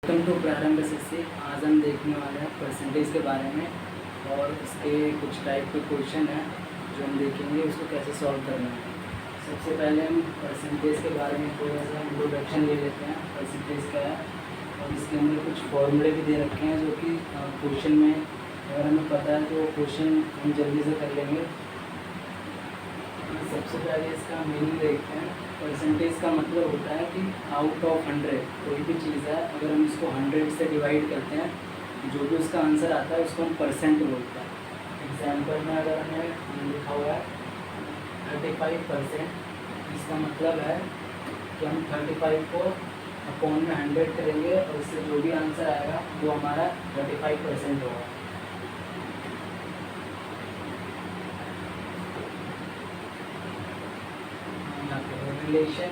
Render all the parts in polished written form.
Welcome to प्रारंभ SSC. आज हम देखने वाले हैं परसेंटेज के बारे में और इसके कुछ टाइप के क्वेश्चन हैं जो हम देखेंगे उसको कैसे सॉल्व करना है। सबसे पहले हम परसेंटेज के बारे में थोड़ा सा इंट्रोडक्शन ले लेते हैं। परसेंटेज क्या है और इसके अंदर कुछ फॉर्मूले भी दे रखे हैं जो कि क्वेश्चन में अगर हमें पता है तो क्वेश्चन हम जल्दी से कर लेंगे। सबसे पहले इसका मीनिंग देखते हैं। परसेंटेज का मतलब होता है कि आउट ऑफ 100 कोई भी चीज़ है, अगर हम इसको 100 से डिवाइड करते हैं जो भी उसका आंसर आता है उसको हम परसेंट बोलते हैं। एग्जाम्पल में अगर हमें लिखा हुआ है 35%, इसका मतलब है कि हम 35 को अपॉन में 100 करेंगे और इससे जो भी आंसर आएगा वो हमारा 35% होगा। रिलेशन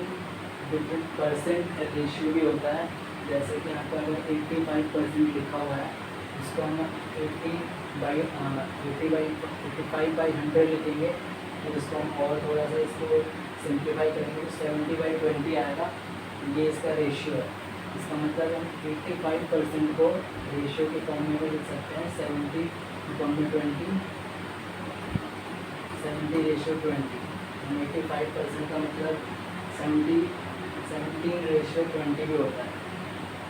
बिटवीन परसेंट रेशियो भी होता है, जैसे कि यहाँ पर अगर 85% लिखा हुआ है इसको हम 85/100 लिखेंगे और इसको हम और थोड़ा सा इसको सिंप्लीफाई करेंगे तो 70/20 आएगा। ये इसका रेशियो है। इसका मतलब हम 85% को रेशियो के फॉर्म में भी लिख सकते हैं 70/20, 70/20। 85% का मतलब 17/20 भी होता है।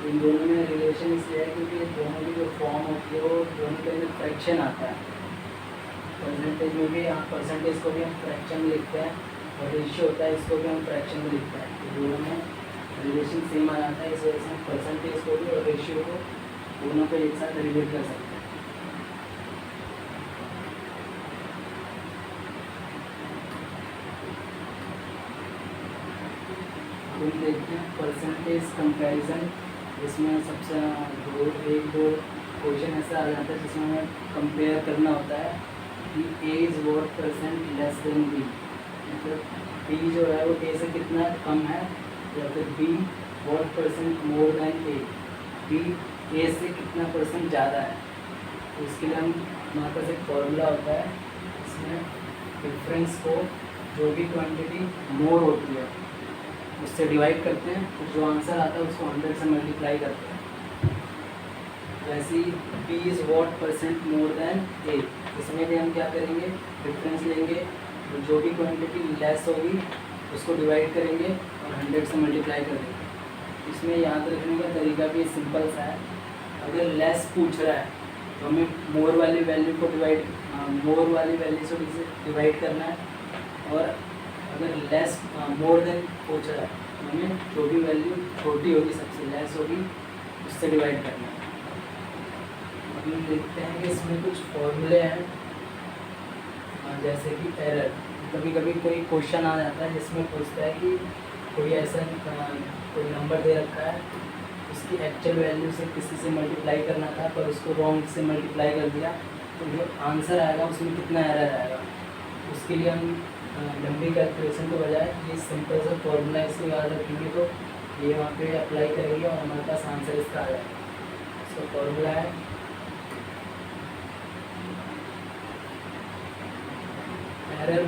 इन दोनों में रिलेशन इसलिए है क्योंकि दोनों की जो फॉर्म होती है वो दोनों के अंदर फ्रैक्शन आता है। परसेंटेज में भी परसेंटेज को भी हम फ्रैक्शन में लिखते हैं और रेशियो होता है इसको भी हम फ्रैक्शन में लिखते हैं। तो दोनों में रिलेशन सेम आ जाता है, इस वजह से हम परसेंटेज को भी और रेशियो को दोनों को एक साथ रिलेट कर सकते हैं। हम देखते हैं परसेंटेज कंपैरिजन, जिसमें सबसे एक दो क्वेश्चन ऐसा आ जाता है जिसमें हमें कंपेयर करना होता है कि A is what % less than B, मतलब बी जो है वो ए से कितना कम है, या फिर B what % more than A, B A से कितना % ज़्यादा है। तो इसके लिए हमारे पास एक फॉर्मूला होता है, इसमें डिफरेंस को जो भी क्वांटिटी मोर होती है उससे डिवाइड करते हैं, तो जो आंसर आता है उसको 100 से मल्टीप्लाई करते हैं। वैसे ही B is what % more than A, इसमें भी हम क्या करेंगे, डिफरेंस लेंगे, तो जो भी क्वांटिटी लेस होगी उसको डिवाइड करेंगे और 100 से मल्टीप्लाई कर देंगे। इसमें याद रखने का तरीका भी सिंपल सा है। अगर लेस पूछ रहा है तो हमें मोर वाली वैल्यू से डिवाइड करना है, और अगर लेस मोर देन पूछ रहा है तो हमें जो भी वैल्यू छोटी होगी सबसे लेस होगी उससे डिवाइड करना है। अब हम देखते हैं कि इसमें कुछ फॉर्मूले हैं, जैसे कि एरर। कभी कभी कोई क्वेश्चन आ जाता है जिसमें पूछता है कि कोई ऐसा कोई नंबर दे रखा है, उसकी एक्चुअल वैल्यू से किसी से मल्टीप्लाई करना था पर उसको रॉन्ग से मल्टीप्लाई कर दिया, तो जो आंसर आएगा उसमें कितना एरर आएगा। उसके लिए हम लंबी कैलकुलेशन के बजाय ये सिंपल सा फॉर्मूला इसको याद रखेंगे तो ये वहाँ पे अप्लाई करेंगे और हमारे पास आंसर इसका आ जाएगा। इसका फॉर्मूला है error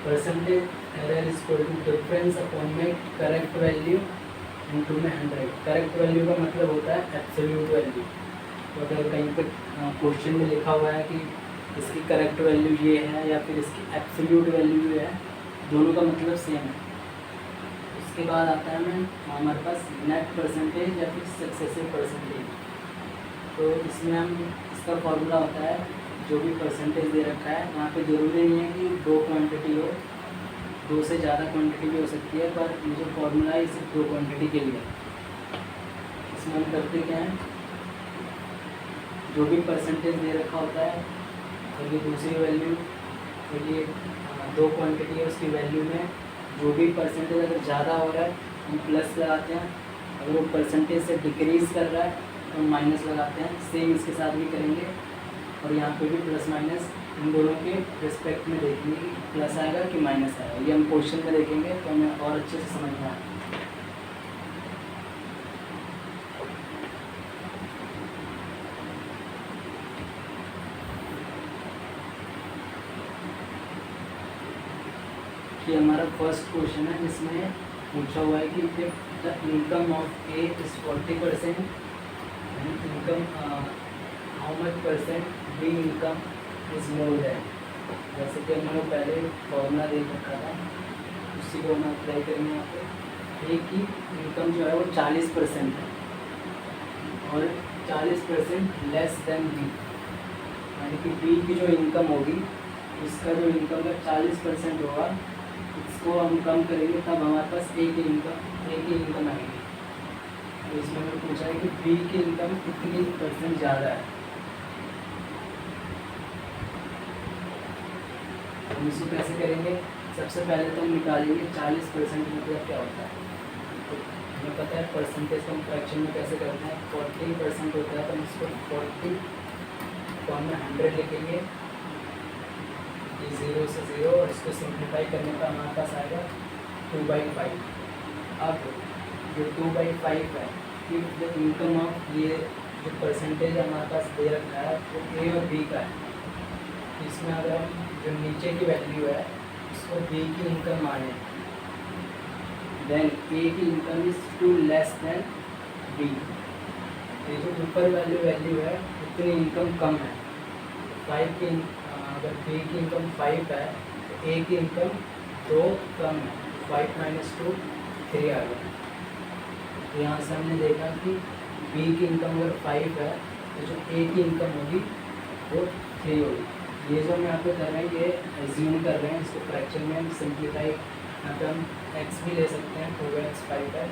percentage error is equal to difference upon में करेक्ट वैल्यू इनटू में 100। करेक्ट वैल्यू का मतलब होता है एब्सोल्यूट वैल्यू। तो अगर कहीं पर क्वेश्चन में लिखा हुआ है कि इसकी करेक्ट वैल्यू ये है या फिर इसकी एब्सोल्यूट वैल्यू ये है, दोनों का मतलब सेम है। उसके बाद आता है हमारे पास नेट परसेंटेज या फिर सक्सेसिव परसेंटेज। तो इसमें हम इसका फॉर्मूला होता है जो भी परसेंटेज दे रखा है, वहाँ पे ज़रूरी नहीं है कि 2 क्वांटिटी हो, 2 से ज़्यादा क्वांटिटी भी हो सकती है, पर ये जो फॉर्मूला है सिर्फ 2 क्वांटिटी के लिए। इसमें हम करते क्या हैं, जो भी परसेंटेज दे रखा होता है और ये दूसरी वैल्यू, तो ये 2 क्वांटिटी है उसकी वैल्यू में जो भी परसेंटेज अगर ज़्यादा हो रहा है हम प्लस लगाते हैं, अगर वो परसेंटेज से डिक्रीज़ कर रहा है तो हम माइनस लगाते हैं। सेम इसके साथ भी करेंगे और यहाँ पे भी प्लस माइनस इन दोनों के रिस्पेक्ट में देखेंगे कि प्लस आएगा कि माइनस आएगा। ये हम क्वेश्चन में देखेंगे तो हमें और अच्छे से समझ में आएगा। ये हमारा फर्स्ट क्वेश्चन है जिसमें पूछा हुआ है कि the income of A is 40% income how much percent be income is more than, जैसे कि हमने पहले फॉर्मूला दे रखा था उसी को हम अप्लाई करेंगे यहाँ पे। ए की इनकम जो है वो 40% है और 40% लेस देन बी, यानी कि बी की जो इनकम होगी इसका जो इनकम का 40% होगा, इसको हम कम करेंगे तब हमारे पास ए की इनकम आएगी। तो इसमें हमें पूछा है कि बी की इनकम कितनी % ज़्यादा है। हम इसको कैसे करेंगे, सबसे पहले तो हम निकालेंगे 40% मतलब क्या होता है। तो हमें पता है परसेंटेज को हम फ्रैक्शन में कैसे करते हैं, 40% होता है तो हम इसको 40/100 लिखेंगे, 0 से 0, और इसको सिंप्लीफाई करने पर हमारे पास आएगा 2/5। अब जो 2/5 है, कि जो इनकम ऑफ ये जो परसेंटेज हमारे पास दे रखा है वो ए और बी का है, इसमें अगर हम जो नीचे की वैल्यू है उसको बी की इनकम माने, देन ए की income is too less than B. ये जो ऊपर वाली वैल्यू है उतनी इनकम कम है। 5 की अगर बी की इनकम 5 है तो ए की इनकम 2 कम है, 5 - 2 3 आ गया। तो यहाँ से हमने देखा कि बी की इनकम अगर 5 है तो जो ए की इनकम होगी वो 3 होगी। ये जो हम यहाँ पे कर रहे हैं ये एज्यूम कर रहे हैं, इसको फ्रैक्शन में हम सिंप्लीफाई, यहाँ पे हम x भी ले सकते हैं 2x 5x,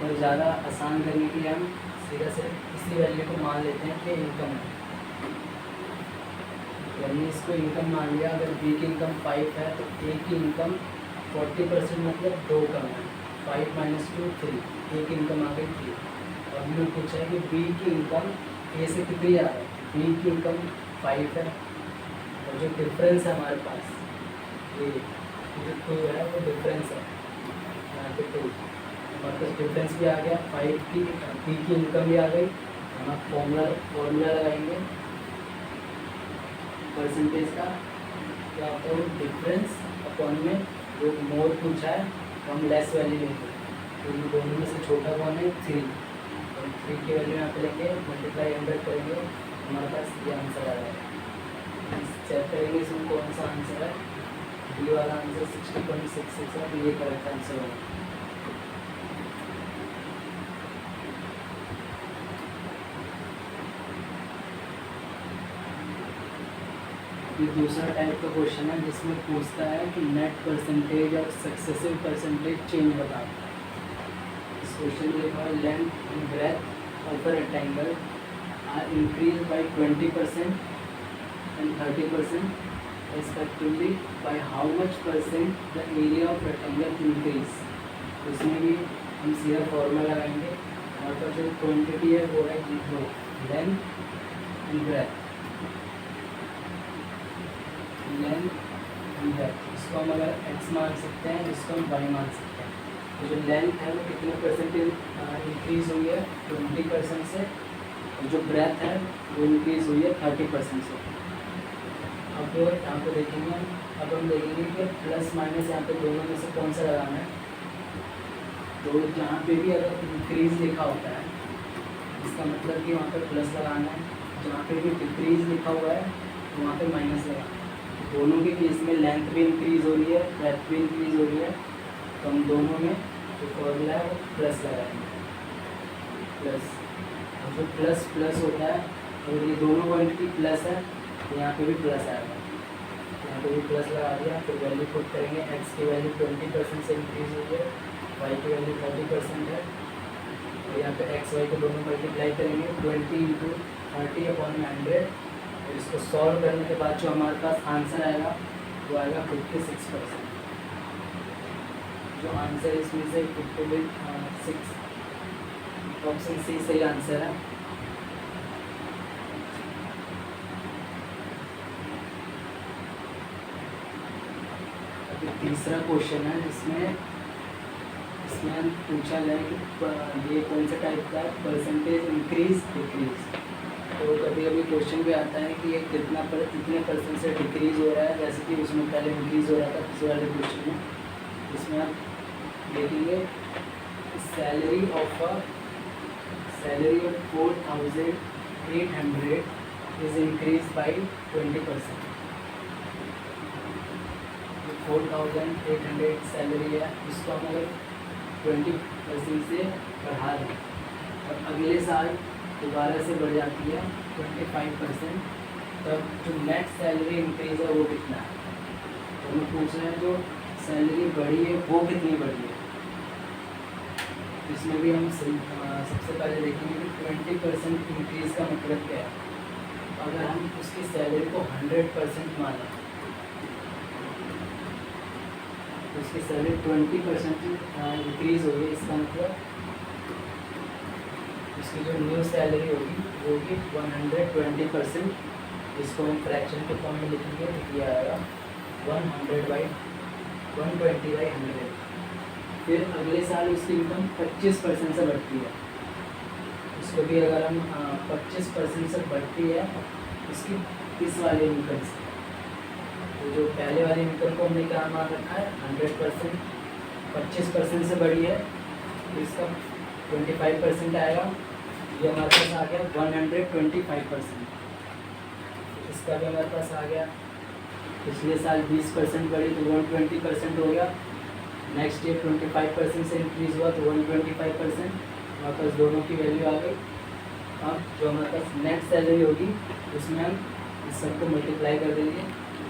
और ज़्यादा आसान करने के लिए हम सीधा से इसी वैल्यू को मान लेते हैं कि इनकम है, यानी इसको इनकम मान लिया। अगर बी की इनकम 5 है तो ए की इनकम 40% मतलब 2 कम है, 5 - 2 3, ए की इनकम आ गई 3। और हमने पूछा है कि बी की इनकम ए से कितनी आ रही है, बी की इनकम 5 है और जो डिफरेंस है हमारे पास ये जो 2 है वो डिफरेंस है, यहाँ पे 2 हमारे पास डिफरेंस भी आ गया, 5 की बी की इनकम भी आ गई। हम फॉर्मूला लगाएंगे परसेंटेज का, क्या होता है वो डिफरेंस अपॉन में जो मोर पूछा है तो हम लेस वैल्यू लेंगे, तो ये दोनों में से छोटा कौन है 3, तो 3 की वैल्यू यहाँ पे लेंगे, मल्टीप्लाई 100 करेंगे, हमारे पास ये आंसर आ जाएगा। चेक करेंगे इसमें कौन सा आंसर है, डी वाला आंसर 60.66 है, तो ये करेक्ट आंसर होगा। ये दूसरा टाइप का क्वेश्चन है जिसमें पूछता है कि नेट परसेंटेज और सक्सेसिव परसेंटेज चेंज बताओ। इस क्वेश्चन में लिखा है length and breadth of a rectangle are increase by 20% and 30% respectively by how much % the area of rectangle increase। तो इसमें भी हम सीधा फॉर्मूला लगाएंगे, हमारे पास जो क्वांटिटी है वो है दो, length and breadth, length and breadth, इसको हम अगर x मान सकते हैं, इसको हम y मान सकते हैं। तो जो लेंथ है वो कितने परसेंटेज इंक्रीज हुई है 20% से, और जो ब्रेथ है वो इंक्रीज हुई है 30% से। अब यहाँ पे देखेंगे, अब हम देखेंगे कि प्लस माइनस यहाँ पे दोनों में से कौन सा लगाना है। तो जहाँ पे भी अगर इंक्रीज लिखा होता है इसका मतलब कि वहाँ पे प्लस लगाना है, जहाँ पे भी डिक्रीज लिखा हुआ है तो वहाँ पे माइनस लगाना है। तो दोनों के केस में लेंथ भी इंक्रीज हो रही है, ब्रेथ भी इंक्रीज हो रही है, तो हम दोनों में जो फॉर्मूला है वो प्लस लगाएंगे, प्लस। और जो प्लस प्लस होता है, और ये दोनों क्वांटिटी प्लस है तो यहाँ पे भी प्लस आएगा, यहाँ पे भी प्लस लगा दिया। तो वैल्यू पुट करेंगे, x की वैल्यू 20% से इंक्रीज हुई है, y की वैल्यू 30% है, तो यहाँ पे x y को दोनों मल्टीप्लाई करेंगे 20 × 30/100, और इसको सॉल्व करने के बाद जो हमारे पास आंसर आएगा वो आएगा 56%। जो आंसर इसमें से 56, ऑप्शन सी सही आंसर है। तीसरा क्वेश्चन है जिसमें पूछा जाए कि ये कौन सा टाइप का है, परसेंटेज इंक्रीज डिक्रीज। तो कभी कभी क्वेश्चन भी आता है कि ये कितना कितने परसेंट से डिक्रीज हो रहा है, जैसे कि उसमें पहले इंक्रीज हो रहा था पिछले वाले क्वेश्चन में। इसमें आप देखेंगे salary of 4,800 is increase by 20%। 4,800 salary है, इसको हम अगर 20% से बढ़ा दें और अगले साल दोबारा से बढ़ जाती है 25%, तब जो नेट सैलरी इंक्रीज है वो कितना है। तो हमें पूछ रहे हैं जो सैलरी बढ़ी है वो कितनी बढ़ी है। इसमें भी हम सबसे पहले देखेंगे कि 20% इंक्रीज़ का मतलब क्या है। अगर हम उसकी सैलरी को 100% माने तो उसकी सैलरी 20% इंक्रीज़ होगी, इसका मतलब उसकी जो न्यू सैलरी होगी वो होगी 120%। इसको हम फ्रैक्शन के फॉर्म में लिखेंगे तो ये आएगा 120/100। फिर अगले साल उसकी इनकम 25% से बढ़ती है। इसको भी अगर हम 25% से बढ़ती है उसकी इस वाले इनकम से, तो जो पहले वाली इनकम को हमने क्या मान रखा है 100%, 25% से बढ़ी है तो इसका 25% आएगा। ये हमारे पास आ गया 125%। इसका भी हमारे पास आ गया। पिछले साल 20% बढ़ी तो 120% हो गया। नेक्स्ट ईयर 25% से इंक्रीज़ हुआ तो 125%। हमारे पास दोनों की वैल्यू आ गई। अब जो हमारे पास नेट सैलरी होगी उसमें हम इस सबको मल्टीप्लाई कर देंगे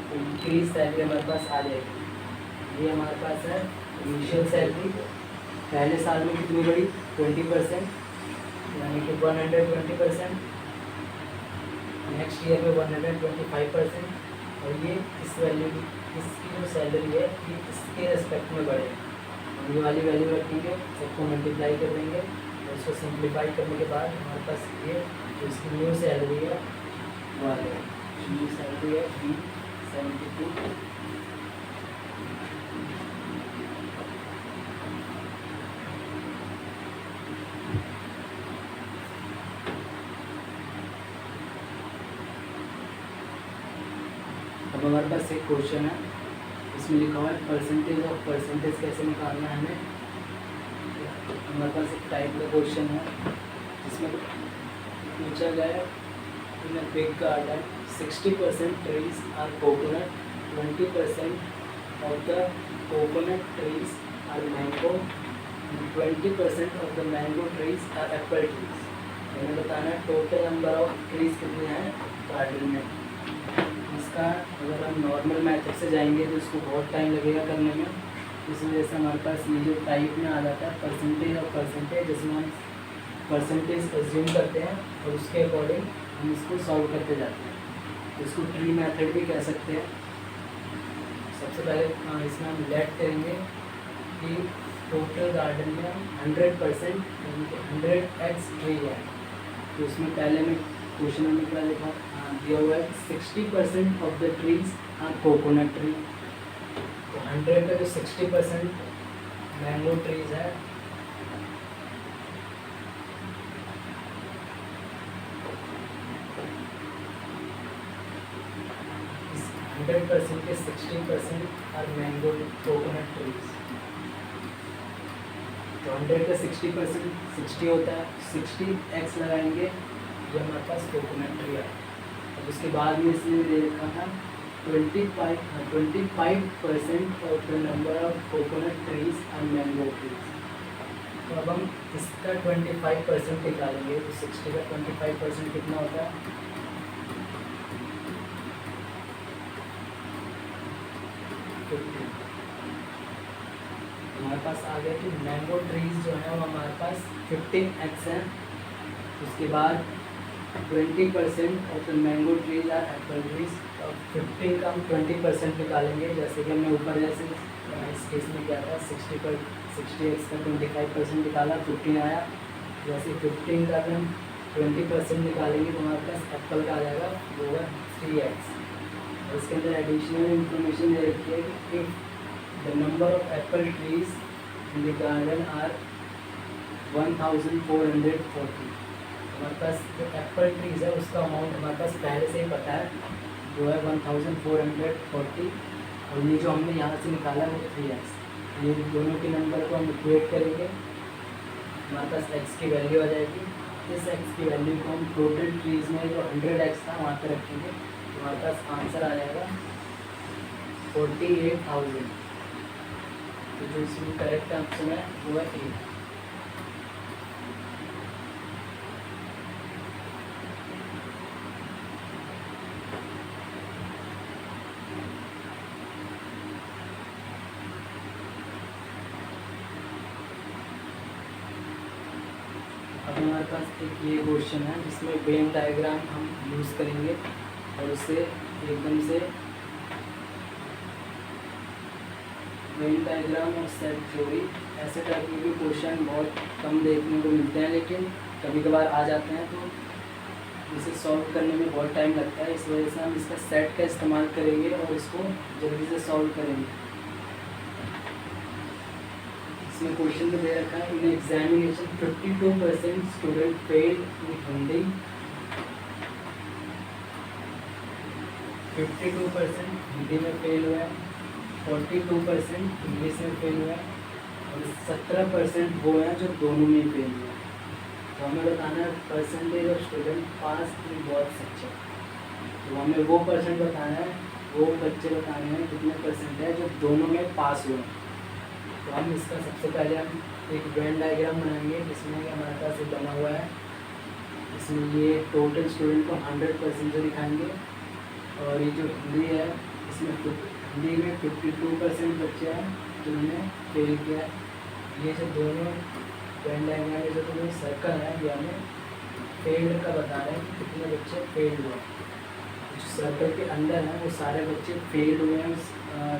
तो इंक्रीज सैलरी हमारे पास आ जाएगी। ये हमारे पास है इनिशियल सैलरी, पहले साल में कितनी बढ़ी 20%, यानी कि 120%। नेक्स्ट ईयर में 125%। और ये इस वैल्यू की, इसकी जो सैलरी है ये इसके रेस्पेक्ट में बढ़े। हम ये वाली वैल्यू रखेंगे, सबको मल्टीप्लाई कर देंगे और इसको सिंप्लीफाई करने के बाद हमारे पास ये जो इसकी न्यू सैलरी है वो आ जाएगी। न्यू सैलरी है 72। अब हमारे पास एक क्वेश्चन है, इसमें लिखा हुआ है परसेंटेज ऑफ परसेंटेज कैसे निकालना है हमें। हमारे पास एक टाइप का क्वेश्चन है जिसमें पूछा गया है in a big garden 60% trees are coconut, 20% of the coconut trees are mango, 20% of the mango trees are apple trees. हमें बताना है टोटल नंबर ऑफ ट्रीज कितने हैं गार्डन में। इसका अगर हम नॉर्मल मेथड से जाएंगे तो इसको बहुत टाइम लगेगा करने में। इस वजह से हमारे पास ये जो टाइप में आ जाता है परसेंटेज ऑफ परसेंटेज, जिसमें हम परसेंटेज एज्यूम करते हैं और उसके अकॉर्डिंग हम इसको सॉल्व करते जाते हैं। तो इसको ट्री मेथड भी कह सकते हैं। सबसे पहले इसमें हम लेट करेंगे कि टोटल गार्डन में हम 100% यानी कि 100x ट्री है। तो उसमें पहले में क्वेश्चन में क्या लिखा दिया हुआ है 60% of the trees are coconut tree. तो 100 का जो 60% मैंगो ट्रीज है, इस 100% के 60% आर मैंगो कोकोनट ट्रीज। तो 100 का 60% 60 होता है, 60x लगाएंगे जो हमारे पास कोकोनट ट्री है। अब उसके बाद में इसने दे रखा था 25% of the number of coconut trees and mango trees. तो अब हम इसका 25% निकालेंगे तो 60 का 25% कितना होता है 50। हमारे पास आ गया कि मैंगो ट्रीज जो है वो हमारे पास 15x है। उसके बाद 20% of the mango trees are apple trees. अब 15 का हम 20% निकालेंगे, जैसे कि हमने ऊपर जैसे इस केस में क्या था 60x का 25% निकाला 15 आया। जैसे 15 का हम 20% निकालेंगे तो हमारे पास एप्पल का आ जाएगा वो होगा 3x। और इसके अंदर एडिशनल इंफॉर्मेशन दे रखी है कि if the number of apple trees in the garden are 1440। हमारे पास जो एप्पल ट्रीज है उसका अमाउंट हमारे पास पहले से ही पता है जो है 1440। और ये जो हमने यहाँ से निकाला है वो 3x। ये दोनों के नंबर को हम इक्वेट करेंगे, हमारे पास x की वैल्यू आ जाएगी। इस x की वैल्यू को हम टोटल ट्रीज में जो 100x था वहाँ पे रखेंगे, तो हमारे पास आंसर आ जाएगा 48,000। तो जो इसमें करेक्ट आंसर है वो है ए। अब हमारे पास एक ये क्वेश्चन है जिसमें वेन डायग्राम हम यूज़ करेंगे और उससे एकदम से वेन डायग्राम और सेट थ्योरी ऐसे टाइप के भी क्वेश्चन बहुत कम देखने को मिलते हैं, लेकिन कभी कभार आ जाते हैं, तो इसे सॉल्व करने में बहुत टाइम लगता है। इस वजह से हम इसका सेट का इस्तेमाल करेंगे और इसको जल्दी से सॉल्व करेंगे। इसमें क्वेश्चन में दे रखा है, in examination 52% student failed in Hindi, 52% Hindi में फेल हुआ है, 42% इंग्लिश में फेल हुआ है और 17% वो हैं जो दोनों में फेल हुए हैं। तो हमें बताना है percentage of student pass in both subject. तो हमें वो परसेंट बताना है, वो बच्चे बताने हैं कितने परसेंट है जो दोनों में पास हुए हैं। तो हम इसका सबसे पहले हम एक वेन डायग्राम बनाएंगे जिसमें हमारे पास एक बना हुआ है। इसमें ये टोटल स्टूडेंट को 100% जो दिखाएंगे और ये जो हिंदी है इसमें हिंदी में 52% बच्चे हैं जिन्होंने फेल किया है। ये जो दोनों वेन डायग्राम में जो दोनों सर्कल है ये हमें फेल्ड का बता रहे हैं कि कितने बच्चे फेल हुए। जो सर्कल के अंदर हैं वो सारे बच्चे फेल हुए हैं उस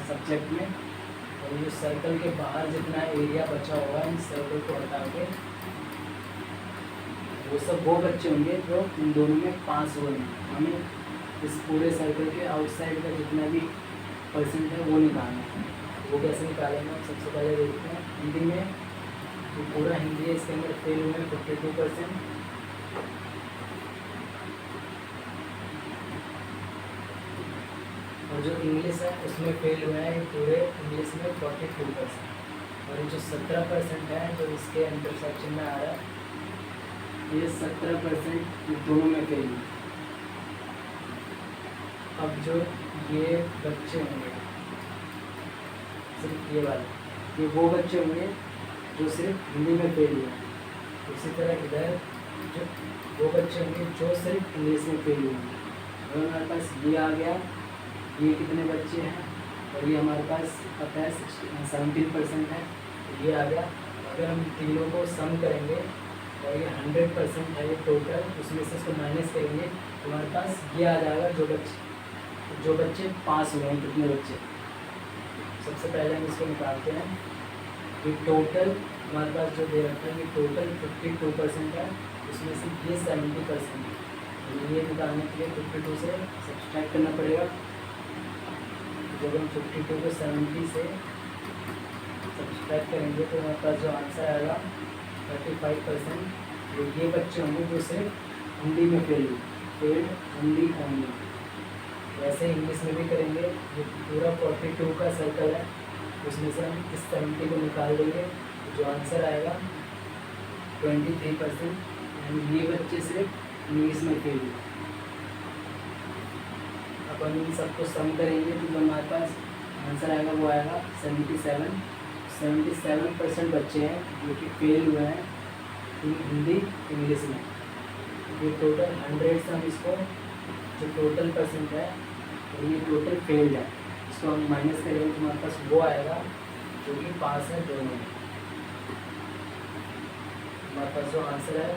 सब्जेक्ट में, और ये सर्कल के बाहर जितना एरिया बचा हुआ है इस सर्कल को हटा के वो सब वो बच्चे होंगे जो इन दोनों में पास हुए हैं। हमें इस पूरे सर्कल के आउटसाइड का जितना भी परसेंट है वो निकालना है। वो कैसे निकालेंगे हम सबसे पहले देखते हैं। हिंदी में जो पूरा हिंदी है इसके अंदर फेल हुए हैं 52%, और जो इंग्लिश है उसमें फेल हुए हैं पूरे इंग्लिश में 42%, और ये जो 17% है जो इसके इंटरसेक्शन में आ रहा है ये 17% ये दोनों में फेल हुए। अब जो ये बच्चे होंगे सिर्फ ये वाले, ये वो बच्चे होंगे जो सिर्फ हिंदी में फेल हुए। उसी तरह इधर जो वो बच्चे होंगे जो सिर्फ इंग्लिश में फेल हुए। और हमारे पास ये आ गया, ये कितने बच्चे हैं, और ये हमारे पास पता है 17% है, तो ये आ गया। अगर हम तीनों को सम करेंगे और ये 100% है ये टोटल, उसमें से इसको माइनस करेंगे तो हमारे पास ये आ जाएगा जो बच्चे पास हुए हैं कितने बच्चे। सबसे पहले हम इसको निकालते हैं। ये टोटल हमारे पास जो दे रखा है ये टोटल 52% है, उसमें से ये 70% है, तो ये निकालने के लिए 52 से सब्सट्रैक्ट करना पड़ेगा। जब हम 52 को 70 से सब्सट्रैक्ट करेंगे तो हमारे पास जो आंसर आएगा 35%। तो ये बच्चे होंगे जो सिर्फ हिंदी में फेल्ड हिंदी ओनली। वैसे इंग्लिश में भी करेंगे। जो पूरा 42 का सर्कल है उसमें से हम इस 70 को निकाल देंगे, जो आंसर आएगा 23%, यानी ये बच्चे सिर्फ इंग्लिश में फेल हुए। अब हम इन सबको सम करेंगे तो हमारे पास आंसर आएगा वो आएगा 77% बच्चे हैं जो कि फेल हुए हैं हिंदी इंग्लिश में। ये टोटल 100 से हम इसको जो टोटल परसेंट है और ये टोटल फेल्ड है इसको हम माइनस करेंगे तो हमारे पास वो आएगा जो कि पास है दोनों में। हमारे पास जो आंसर है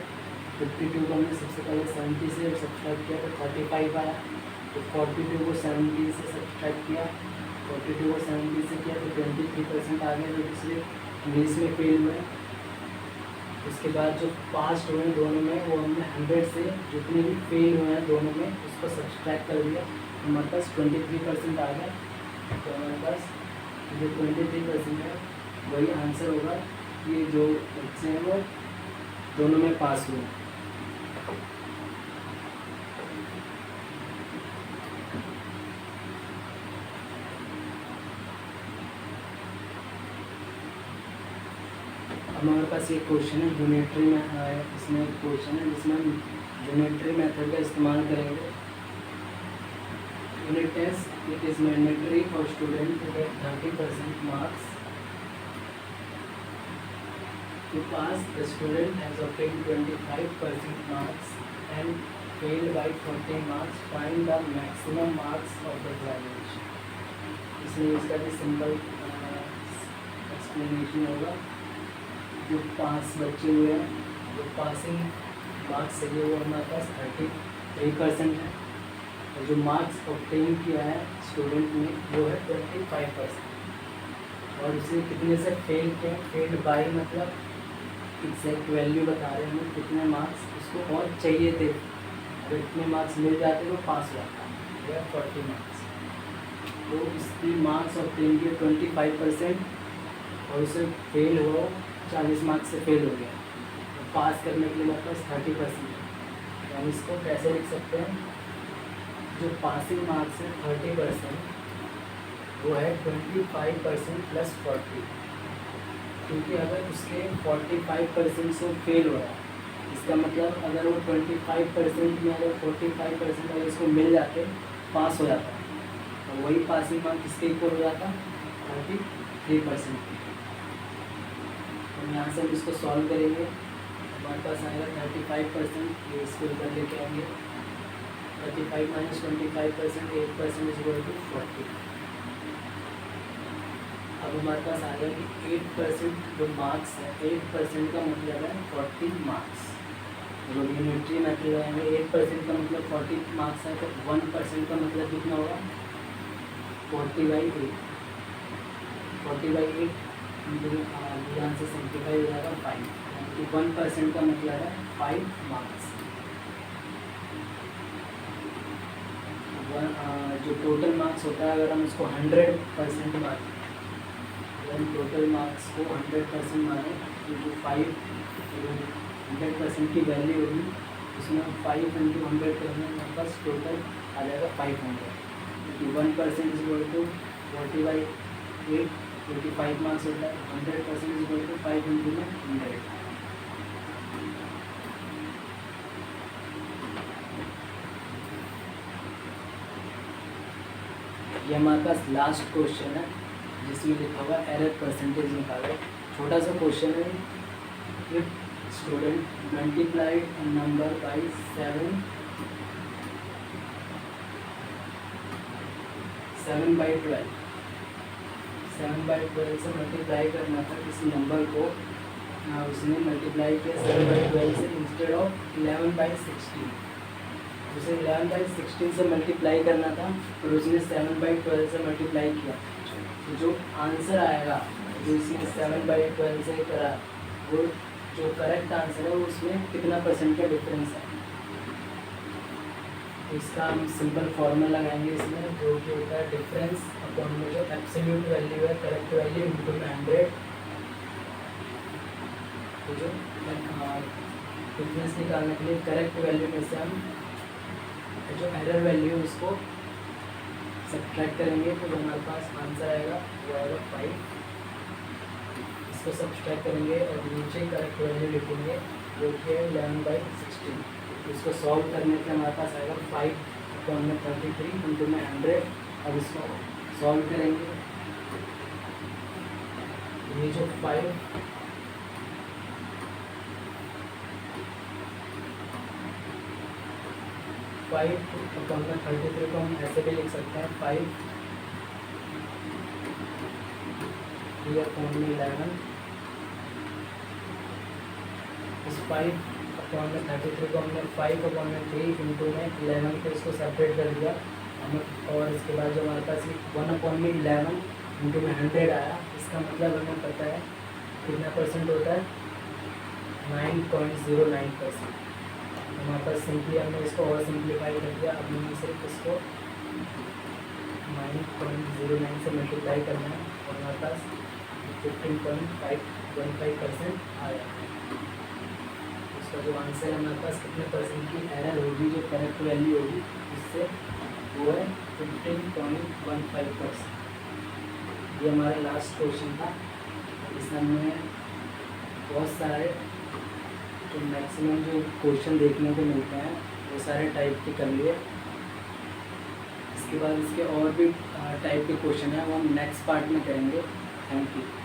52 को हमने सबसे पहले 70 से सब्सट्रैक्ट किया तो 35 आया। तो 42 को 70 से सब्सट्रैक्ट किया, 42 को 70 से किया तो 23% आ गया जो कि सिर्फ इंग्लिश में फेल हुए। उसके बाद जो पास हुए दोनों में वो हमने 100 से जितने भी फेल हुए हैं दोनों में उसको सब्सट्रैक्ट कर दिया, हमारे पास 23% आ गया। तो हमारे पास जो 23% है वही आंसर होगा। ये जो बच्चे हैं वो दोनों में पास हुए। अब अब हमारे पास एक क्वेश्चन है यूनिटरी में, इसमें एक क्वेश्चन है जिसमें हम यूनिटरी मेथड का इस्तेमाल करेंगे। Unit test it is mandatory for student to get 30% marks to pass. The student has obtained 25% marks and failed by 40 marks. Find the maximum marks of the evaluation. इसलिए इसका भी simple explanation होगा। जो 5 बच्चे हुए हैं, जो पासिंग मार्क्स है वो हमारे पास 33% है, और जो मार्क्स ऑब्टेन किया है स्टूडेंट ने वो है 25%। और उसे कितने से फेल किया, फेल्ड बाई मतलब एग्जैक्ट वैल्यू बता रहे हैं कितने मार्क्स उसको और चाहिए थे। अगर इतने मार्क्स मिल जाते तो पास हो जाता या 40 मार्क्स। तो इसकी मार्क्स ऑब्टेन किए 25% और उसे फेल हुआ 40 मार्क्स से फेल हो गया। तो पास करने के लिए मेरे पास 30% है। तो हम इसको कैसे लिख सकते हैं, जो पासिंग मार्क्स है 30% वो है 25% प्लस 40, क्योंकि अगर उसके 45% से फेल हो रहा है, इसका मतलब अगर वो 25% में अगर 45% अगर इसको मिल जाते पास हो जाता, तो वही पासिंग मार्क किसके इक्वल हो जाता, 33%। हम यहाँ से हम इसको सॉल्व करेंगे, हमारे पास आएगा 35%, ये इसको इधर लेके आएंगे 35 माइनस 25%, 8% इज इक्वल टू 40। अब हमारे पास आ गया कि 8% जो मार्क्स है, 8% का मतलब है 40 मार्क्स। जो यूनिटरी मेथड लगाएंगे 8% का मतलब 40 मार्क्स है, तो 1% का मतलब कितना होगा 40/8। 40/8 ध्यान से सिंप्लीफाई हो जाएगा 5, यानी 1% का मतलब है 5 मार्क्स। जो टोटल मार्क्स होता है अगर हम उसको 100% मार्क, हम टोटल मार्क्स को 100% माने तो जो 100% की वैल्यू होगी उसमें 5 × 100 करने हमारे पास टोटल आ जाएगा 500, क्योंकि 1% इज इक्वल टू 40/8, 25 मार्क्स होता है। 100% इज इक्वल टू 5 × 100। ये हमारे पास लास्ट क्वेश्चन है जिसमें लिखा हुआ एरर परसेंटेज निकालो। छोटा सा क्वेश्चन है, if student multiplied a number by 7/12 से मल्टीप्लाई करना था किसी नंबर को, उसने मल्टीप्लाई किया 7/12 से इंस्टेड ऑफ 11/16। उसे 11/16 से मल्टीप्लाई करना था और उसने 7/12 से मल्टीप्लाई किया। तो जो आंसर आएगा जो इसने 7/12 से करा, वो जो करेक्ट आंसर है उसमें कितना % का डिफरेंस है। तो इसका हम सिंपल फॉर्मूला लगाएंगे इसमें, जो कि होता है डिफरेंस अपॉन में जो एब्सोल्यूट वैल्यू है, करेक्ट वैल्यू इनटू में 100। तो जो डिफरेंस निकालने के लिए करेक्ट वैल्यू में से हम जो एरर वैल्यू है उसको सब्ट्रैक्ट करेंगे, तो जो हमारे पास आंसर आएगा वो आएगा 5। इसको सब्ट्रैक्ट करेंगे और नीचे करेक्ट वैल्यू लिखेंगे जो कि है 11/16। इसको सॉल्व करने के हमारे पास आएगा 5/33 × 100। अब इसको सॉल्व करेंगे, ये जो 5 5/33 को हम ऐसे भी लिख सकते हैं 5 3/11। इस 5/33 को हमने 5/3 इंटू में 11 को इसको सेपरेट कर दिया हमें, और इसके बाद जो हमारे पास 1/11 इंटू में 100 आया। इसका मतलब हमें पता है कितना % होता है 9.09%। हमारे पास सिंपली हमने इसको और सिंप्लीफाई कर दिया। अब हमें सिर्फ इसको 9.09 से मल्टीप्लाई करना है और हमारे पास 15.515% आया। इसका जो आंसर है हमारे पास कितने % की एरर होगी, जो करेक्ट वैल्यू होगी उससे, वो है 15.15%। ये हमारा लास्ट क्वेश्चन था। इसमें हमने बहुत सारे तो मैक्सिमम जो क्वेश्चन देखने को मिलते हैं वो सारे टाइप के कर लिए। इसके बाद इसके और भी टाइप के क्वेश्चन हैं, वो हम नेक्स्ट पार्ट में करेंगे। Thank you.